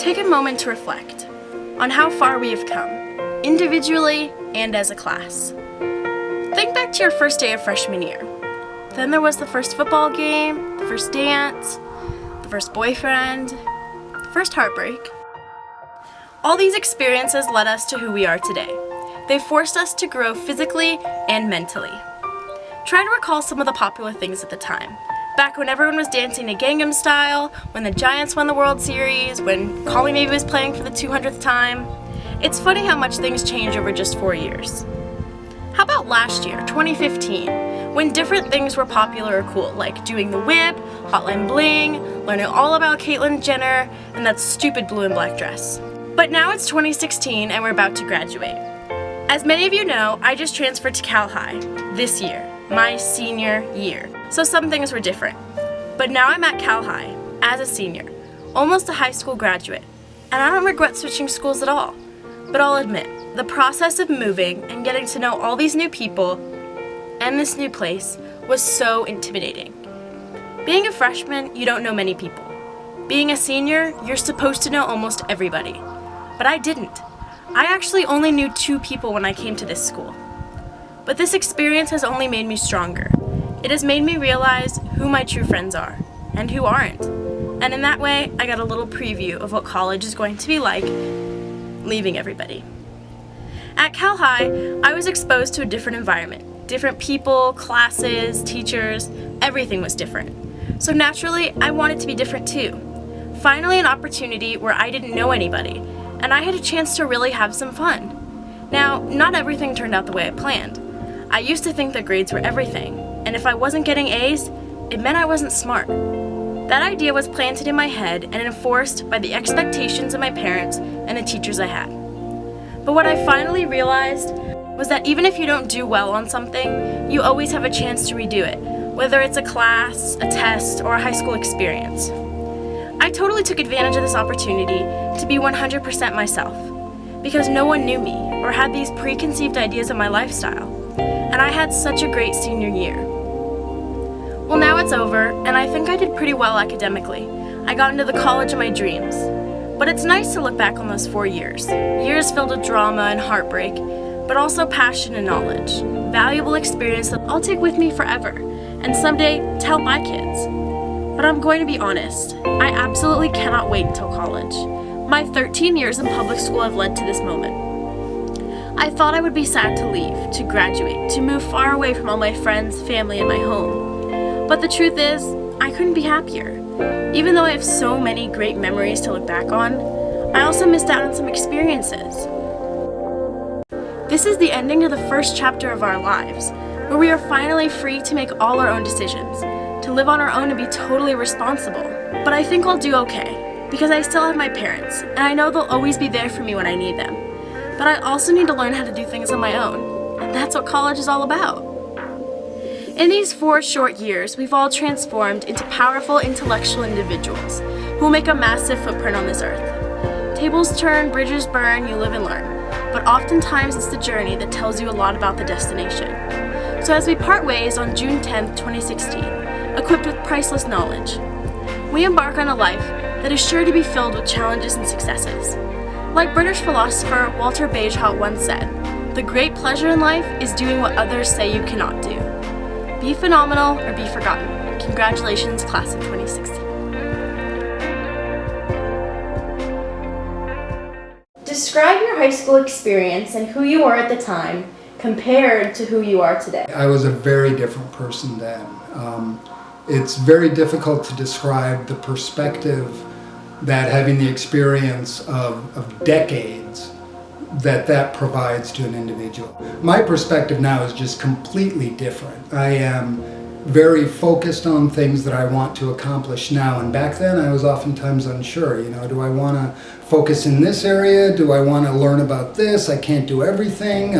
take a moment to reflect on how far we have come, individually and as a class. Think back to your first day of freshman year. Then there was the first football game, the first dance, the first boyfriend, the first heartbreak. All these experiences led us to who we are today. They forced us to grow physically and mentally. Try to recall some of the popular things at the time. Back when everyone was dancing to Gangnam Style, when the Giants won the World Series, when Call Me Maybe was playing for the 200th time. It's funny how much things change over just 4 years. How about last year, 2015, when different things were popular or cool, like doing the whip, Hotline Bling, learning all about Caitlyn Jenner, and that stupid blue and black dress. But now it's 2016 and we're about to graduate. As many of you know, I just transferred to Cal High this year, my senior year. So some things were different. But now I'm at Cal High as a senior, almost a high school graduate, and I don't regret switching schools at all. But I'll admit, the process of moving and getting to know all these new people and this new place was so intimidating. Being a freshman, you don't know many people. Being a senior, you're supposed to know almost everybody. But I didn't. I actually only knew 2 people when I came to this school. But this experience has only made me stronger. It has made me realize who my true friends are and who aren't. And in that way, I got a little preview of what college is going to be like, leaving everybody. At Cal High, I was exposed to a different environment. Different people, classes, teachers, everything was different. So naturally, I wanted to be different too. Finally, an opportunity where I didn't know anybody, and I had a chance to really have some fun. Now, not everything turned out the way I planned. I used to think that grades were everything, and if I wasn't getting A's, it meant I wasn't smart. That idea was planted in my head and enforced by the expectations of my parents and the teachers I had. But what I finally realized was that even if you don't do well on something, you always have a chance to redo it, whether it's a class, a test, or a high school experience. I totally took advantage of this opportunity to be 100% myself, because no one knew me or had these preconceived ideas of my lifestyle, and I had such a great senior year. Well, now it's over, and I think I did pretty well academically. I got into the college of my dreams. But it's nice to look back on those 4 years. Years filled with drama and heartbreak, but also passion and knowledge. Valuable experience that I'll take with me forever, and someday tell my kids. But I'm going to be honest, I absolutely cannot wait until college. My 13 years in public school have led to this moment. I thought I would be sad to leave, to graduate, to move far away from all my friends, family, and my home. But the truth is, I couldn't be happier. Even though I have so many great memories to look back on, I also missed out on some experiences. This is the ending of the first chapter of our lives, where we are finally free to make all our own decisions, to live on our own and be totally responsible. But I think I'll do okay, because I still have my parents, and I know they'll always be there for me when I need them. But I also need to learn how to do things on my own, and that's what college is all about. In these 4 short years, we've all transformed into powerful intellectual individuals who will make a massive footprint on this earth. Tables turn, bridges burn, you live and learn. But oftentimes it's the journey that tells you a lot about the destination. So as we part ways on June 10th, 2016, equipped with priceless knowledge, we embark on a life that is sure to be filled with challenges and successes. Like British philosopher Walter Bagehot once said, "The great pleasure in life is doing what others say you cannot do." Be phenomenal or be forgotten. Congratulations, class of 2016. Describe your high school experience and who you were at the time compared to who you are today. I was a very different person then. It's very difficult to describe the perspective that having the experience of decades that provides to an individual. My perspective now is just completely different. I am very focused on things that I want to accomplish now, and back then I was oftentimes unsure. Do I want to focus in this area? Do I want to learn about this? I can't do everything.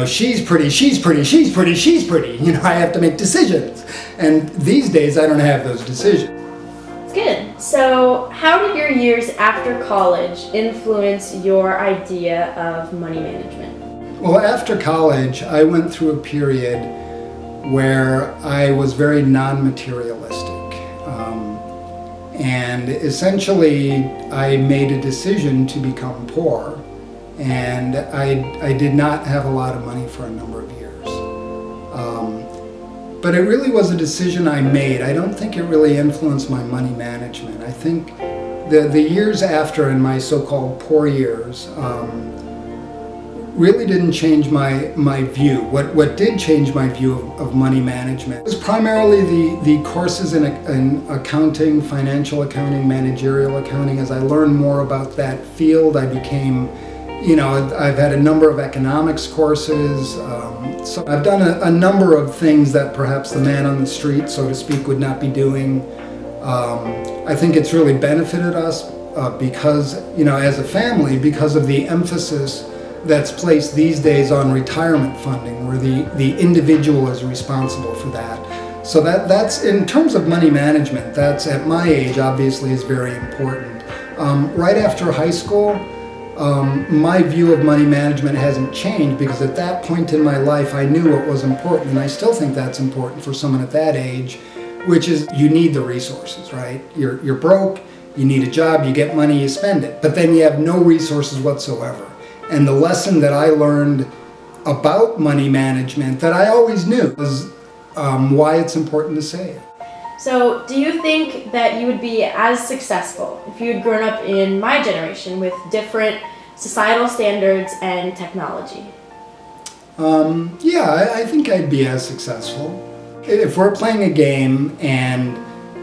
She's pretty, she's pretty, she's pretty, she's pretty. I have to make decisions. And these days I don't have those decisions. Good. So how did your years after college influence your idea of money management? Well, after college, I went through a period where I was very non-materialistic. And essentially, I made a decision to become poor, and I did not have a lot of money for a number of years. But it really was a decision I made. I don't think it really influenced my money management. I think the years after, in my so-called poor years, really didn't change my view. What did change my view of money management was primarily the courses in accounting, financial accounting, managerial accounting. As I learned more about that field, I became, I've had a number of economics courses. So I've done a number of things that perhaps the man on the street, so to speak, would not be doing. I think it's really benefited us because, as a family, because of the emphasis that's placed these days on retirement funding, where the individual is responsible for that. So that's, in terms of money management, that's at my age obviously is very important. Right after high school, my view of money management hasn't changed, because at that point in my life I knew what was important, and I still think that's important for someone at that age, which is you need the resources, right? You're broke, you need a job, you get money, you spend it, but then you have no resources whatsoever. And the lesson that I learned about money management that I always knew was why it's important to save. So, do you think that you would be as successful if you had grown up in my generation with different societal standards and technology? Yeah, I think I'd be as successful. If we're playing a game and,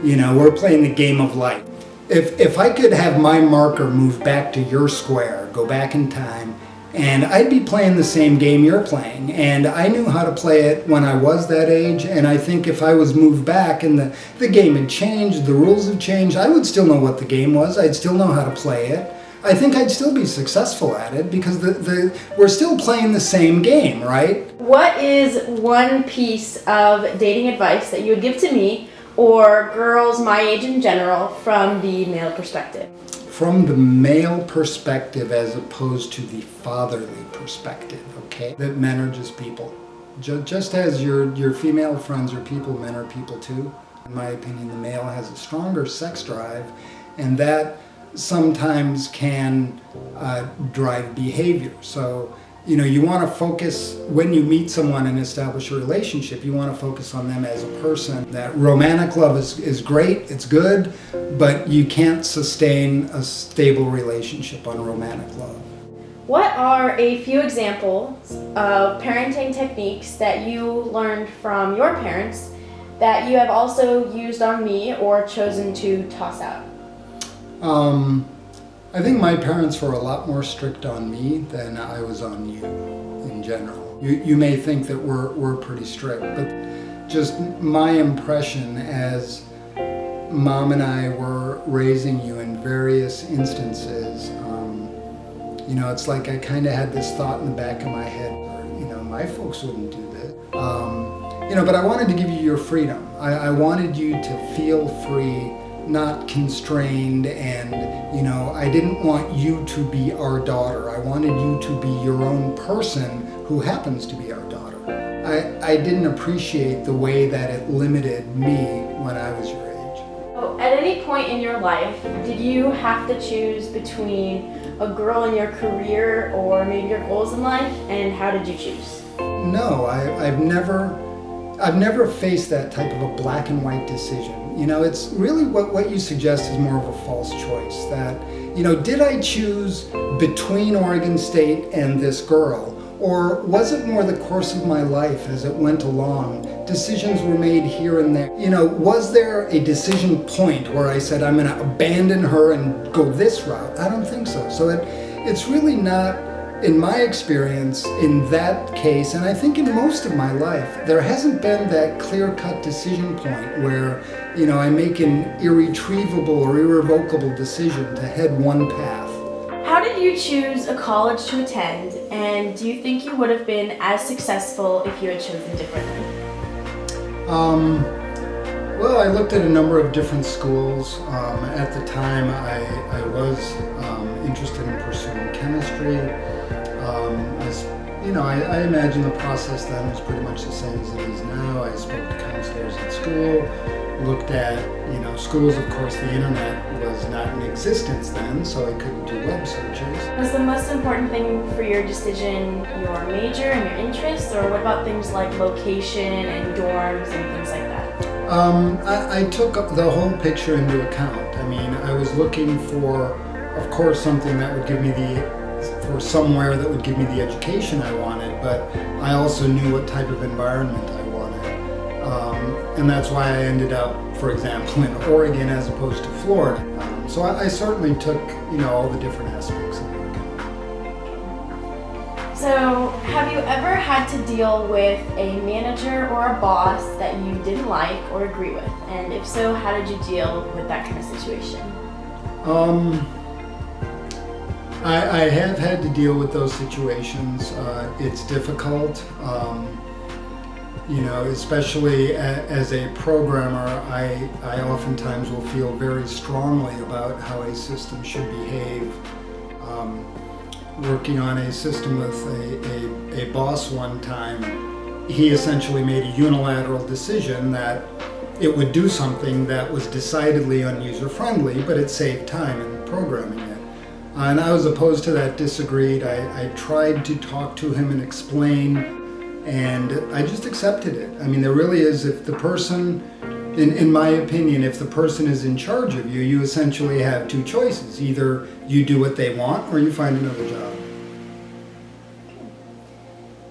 we're playing the game of life, if I could have my marker move back to your square, go back in time, and I'd be playing the same game you're playing, and I knew how to play it when I was that age, and I think if I was moved back and the game had changed, the rules have changed, I would still know what the game was, I'd still know how to play it. I think I'd still be successful at it, because we're still playing the same game, right? What is one piece of dating advice that you would give to me or girls my age in general from the male perspective? From the male perspective as opposed to the fatherly perspective, okay? That men are just people. Just as your female friends are people, men are people too. In my opinion, the male has a stronger sex drive, and that sometimes can drive behavior. So, you want to focus, when you meet someone and establish a relationship, you want to focus on them as a person. That romantic love is great, it's good, but you can't sustain a stable relationship on romantic love. What are a few examples of parenting techniques that you learned from your parents that you have also used on me or chosen to toss out? I think my parents were a lot more strict on me than I was on you in general. You may think that we're pretty strict, but just my impression as Mom and I were raising you in various instances, it's like I kind of had this thought in the back of my head, my folks wouldn't do this. But I wanted to give you your freedom. I wanted you to feel free, not constrained, and I didn't want you to be our daughter. I wanted you to be your own person who happens to be our daughter. I didn't appreciate the way that it limited me when I was your age. So at any point in your life, did you have to choose between a girl in your career or maybe your goals in life, and how did you choose? No, I've never faced that type of a black and white decision. It's really what you suggest is more of a false choice. That, did I choose between Oregon State and this girl? Or was it more the course of my life as it went along? Decisions were made here and there. Was there a decision point where I said, I'm going to abandon her and go this route? I don't think so. So it's really not, in my experience, in that case, and I think in most of my life, there hasn't been that clear-cut decision point where, I make an irretrievable or irrevocable decision to head one path. How did you choose a college to attend, and do you think you would have been as successful if you had chosen differently? Well, I looked at a number of different schools. At the time, I was interested in pursuing chemistry. I imagine the process then was pretty much the same as it is now. I spoke to counselors at school. looked at, schools. Of course, the internet was not in existence then, so I couldn't do web searches. Was the most important thing for your decision your major and your interests, or what about things like location and dorms and things like that? I took the whole picture into account. I mean, I was looking for, of course, something that would give me somewhere that would give me the education I wanted, but I also knew what type of environment I wanted. And that's why I ended up, for example, in Oregon as opposed to Florida. So I certainly took, all the different aspects of it. So, have you ever had to deal with a manager or a boss that you didn't like or agree with? And if so, how did you deal with that kind of situation? I have had to deal with those situations. It's difficult. Especially as a programmer, I oftentimes will feel very strongly about how a system should behave. Working on a system with a boss one time, he essentially made a unilateral decision that it would do something that was decidedly unuser-friendly, but it saved time in programming it. And I was opposed to that, disagreed. I tried to talk to him and explain, and I just accepted it. I mean, there really is, if the person, in my opinion, if the person is in charge of you, you essentially have two choices. Either you do what they want or you find another job.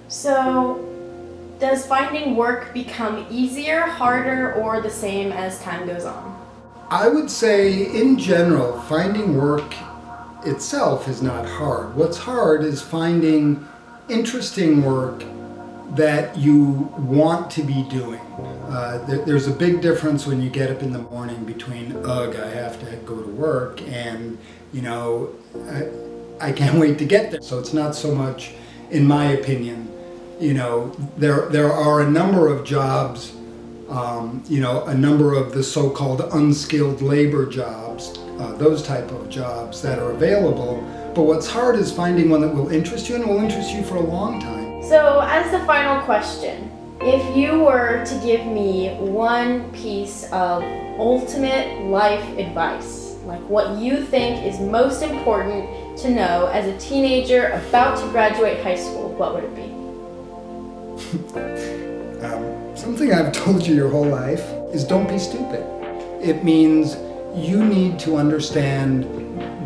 So, does finding work become easier, harder, or the same as time goes on? I would say, in general, finding work itself is not hard. What's hard is finding interesting work that you want to be doing. There's a big difference when you get up in the morning between, ugh, I have to go to work, and, I can't wait to get there. So it's not so much, in my opinion, there are a number of jobs, a number of the so-called unskilled labor jobs, those type of jobs that are available. But what's hard is finding one that will interest you and will interest you for a long time. So, as the final question, if you were to give me one piece of ultimate life advice, like what you think is most important to know as a teenager about to graduate high school, what would it be? Something I've told you your whole life is don't be stupid. It means you need to understand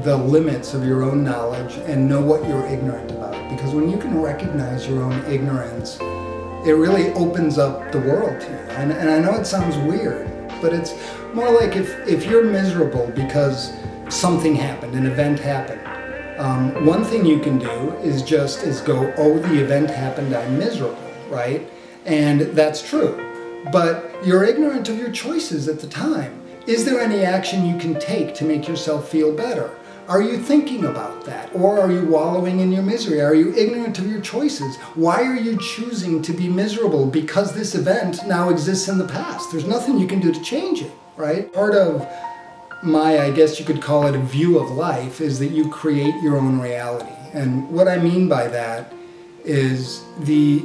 the limits of your own knowledge and know what you're ignorant about. Because when you can recognize your own ignorance, it really opens up the world to you. And I know it sounds weird, but it's more like if you're miserable because something happened, an event happened, one thing you can do is go, oh, the event happened, I'm miserable, right? And that's true. But you're ignorant of your choices at the time. Is there any action you can take to make yourself feel better? Are you thinking about that? Or are you wallowing in your misery? Are you ignorant of your choices? Why are you choosing to be miserable? Because this event now exists in the past. There's nothing you can do to change it, right? Part of my, I guess you could call it a view of life, is that you create your own reality. And what I mean by that is the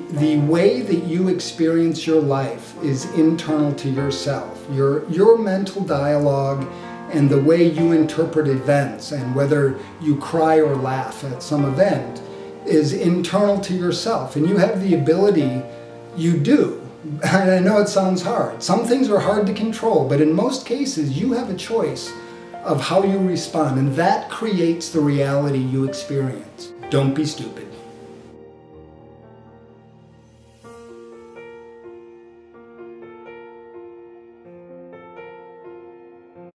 way that you experience your life is internal to yourself. Your mental dialogue and the way you interpret events and whether you cry or laugh at some event is internal to yourself. And you have the ability, you do. And I know it sounds hard. Some things are hard to control, but in most cases you have a choice of how you respond, and that creates the reality you experience. Don't be stupid.